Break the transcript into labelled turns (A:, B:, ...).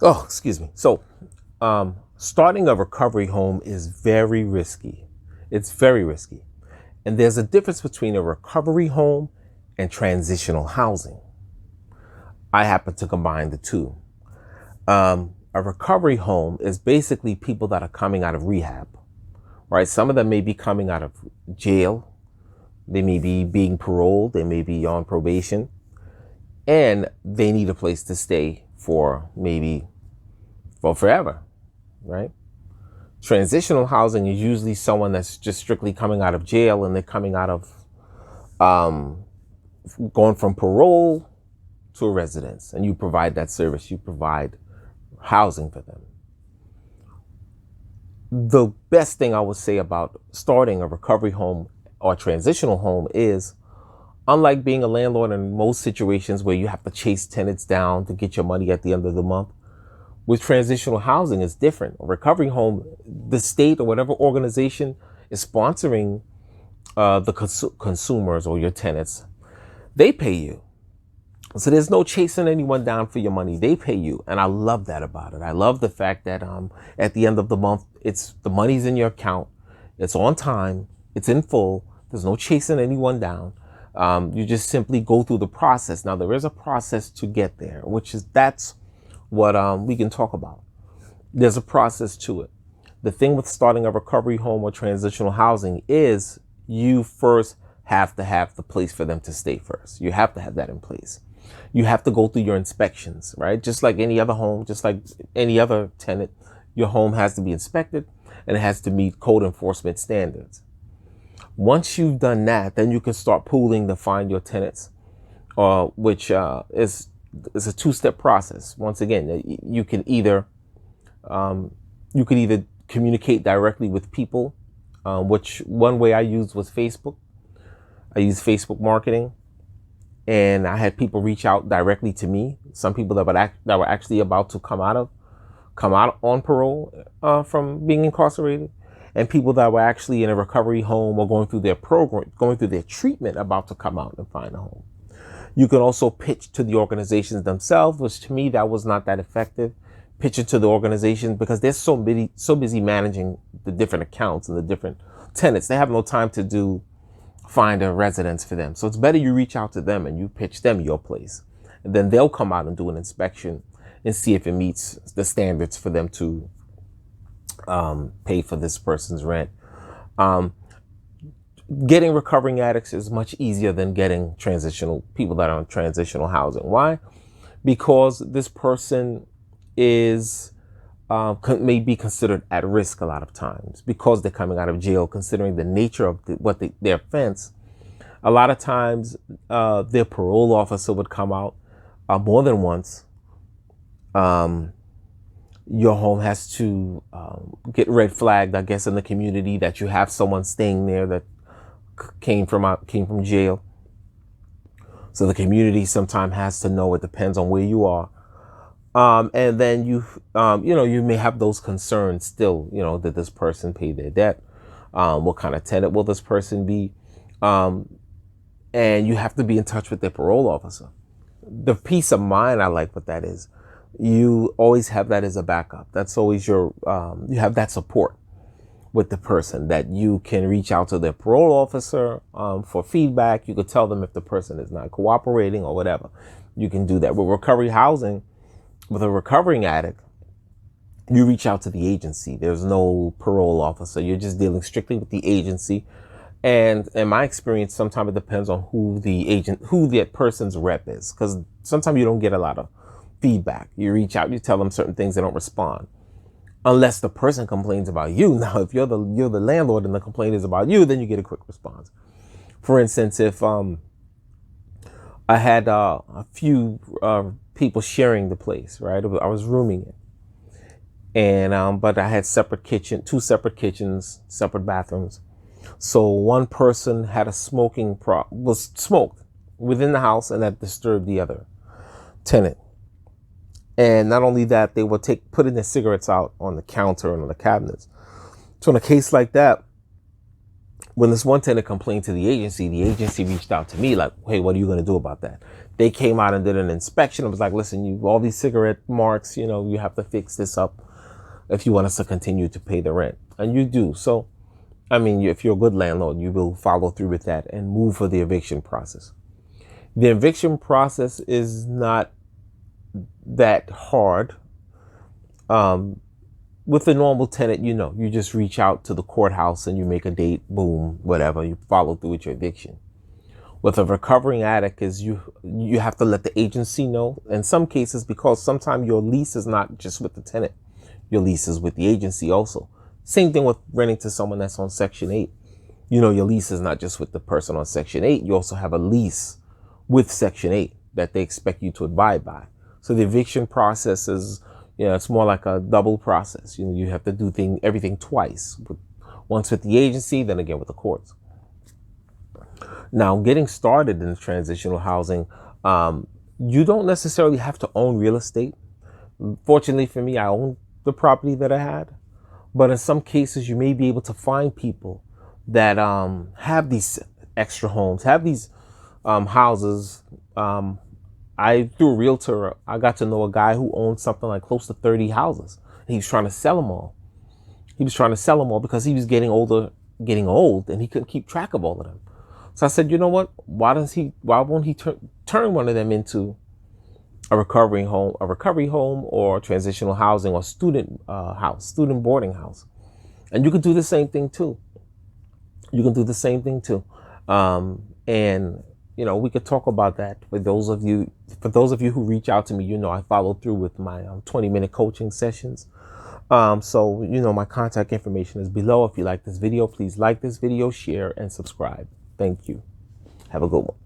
A: Oh, excuse me. So, starting a recovery home is very risky. It's very risky. And there's a difference between a recovery home and transitional housing. I happen to combine the two. A recovery home is basically people that are coming out of rehab, right? Some of them may be coming out of jail. They may be being paroled. They may be on probation, and they need a place to stay for maybe for forever, right? Transitional housing is usually someone that's just strictly coming out of jail, and they're coming out of um, going from parole to a residence, and you provide that service. You provide housing for them. The best thing I would say about starting a recovery home or transitional home is, unlike being a landlord in most situations where you have to chase tenants down to get your money at the end of the month, with transitional housing is different. A recovery home, the state or whatever organization is sponsoring the consumers or your tenants, they pay you. So there's no chasing anyone down for your money. They pay you. And I love that about it. I love the fact that at the end of the month, it's the money's in your account. It's on time. It's in full. There's no chasing anyone down. You just simply go through the process. Now, there is a process to get there, that's what we can talk about. There's a process to it. The thing with starting a recovery home or transitional housing is you first have to have the place for them to stay first. You have to have that in place. You have to go through your inspections, right? Just like any other home, just like any other tenant, your home has to be inspected and it has to meet code enforcement standards. Once you've done that, then you can start pooling to find your tenants, which is a two-step process. Once again, you can either communicate directly with people, which one way I used was Facebook. I used Facebook marketing, and I had people reach out directly to me. Some people that were actually about to come out on parole from being incarcerated, and people that were actually in a recovery home or going through their program, going through their treatment, about to come out and find a home. You can also pitch to the organizations themselves, which to me that was not that effective. Pitching to the organizations because they're so busy managing the different accounts and the different tenants. They have no time to find a residence for them. So it's better you reach out to them and you pitch them your place. And then they'll come out and do an inspection and see if it meets the standards for them to pay for this person's rent. Getting recovering addicts is much easier than getting people that are on transitional housing. Why? Because this person is may be considered at risk a lot of times because they're coming out of jail, considering the nature of their offense. A lot of times their parole officer would come out more than once. Your home has to get red flagged, I guess, in the community that you have someone staying there that came from jail. So the community sometimes has to know. It depends on where you are. And then you may have those concerns still, did this person pay their debt? What kind of tenant will this person be? And you have to be in touch with their parole officer. The peace of mind I like what that is. You always have that as a backup. That's always you have that support with the person, that you can reach out to their parole officer for feedback. You could tell them if the person is not cooperating or whatever. You can do that. With recovery housing, with a recovering addict, you reach out to the agency. There's no parole officer. You're just dealing strictly with the agency. And in my experience, sometimes it depends on who that person's rep is, because sometimes you don't get a lot of feedback. You reach out, you tell them certain things, they don't respond. Unless the person complains about you. Now, if you're the landlord and the complaint is about you, then you get a quick response. For instance, if I had a few people sharing the place, right? I was rooming it, and but I had two separate kitchens, separate bathrooms. So one person had was smoked within the house, and that disturbed the other tenant. And not only that, they would putting their cigarettes out on the counter and on the cabinets. So in a case like that, When this one tenant complained to the agency reached out to me like, hey, what are you going to do about that? They came out and did an inspection. It was like, listen, you all these cigarette marks, you have to fix this up if you want us to continue to pay the rent. And you do. So, I mean, if you're a good landlord, you will follow through with that and move for the eviction process. The eviction process is not that hard. With a normal tenant, you just reach out to the courthouse and you make a date, boom, whatever, you follow through with your eviction. With a recovering addict is you have to let the agency know. In some cases, because sometimes your lease is not just with the tenant, your lease is with the agency also. Same thing with renting to someone that's on Section 8. Your lease is not just with the person on Section 8. You also have a lease with Section 8 that they expect you to abide by. So the eviction process is, it's more like a double process. You have to do everything twice. Once with the agency, then again with the courts. Now, getting started in transitional housing, you don't necessarily have to own real estate. Fortunately for me, I own the property that I had. But in some cases, you may be able to find people that have these extra homes, have these houses. Through a realtor, I got to know a guy who owned something like close to 30 houses. He was trying to sell them all. Because he was getting old, and he couldn't keep track of all of them. So I said, you know what? Why won't he turn one of them into a recovery home, or transitional housing, or student boarding house? And you can do the same thing too. And we could talk about that. For those of you who reach out to me, I follow through with my 20-minute coaching sessions. So my contact information is below. If you like this video, please like this video, share, and subscribe. Thank you. Have a good one.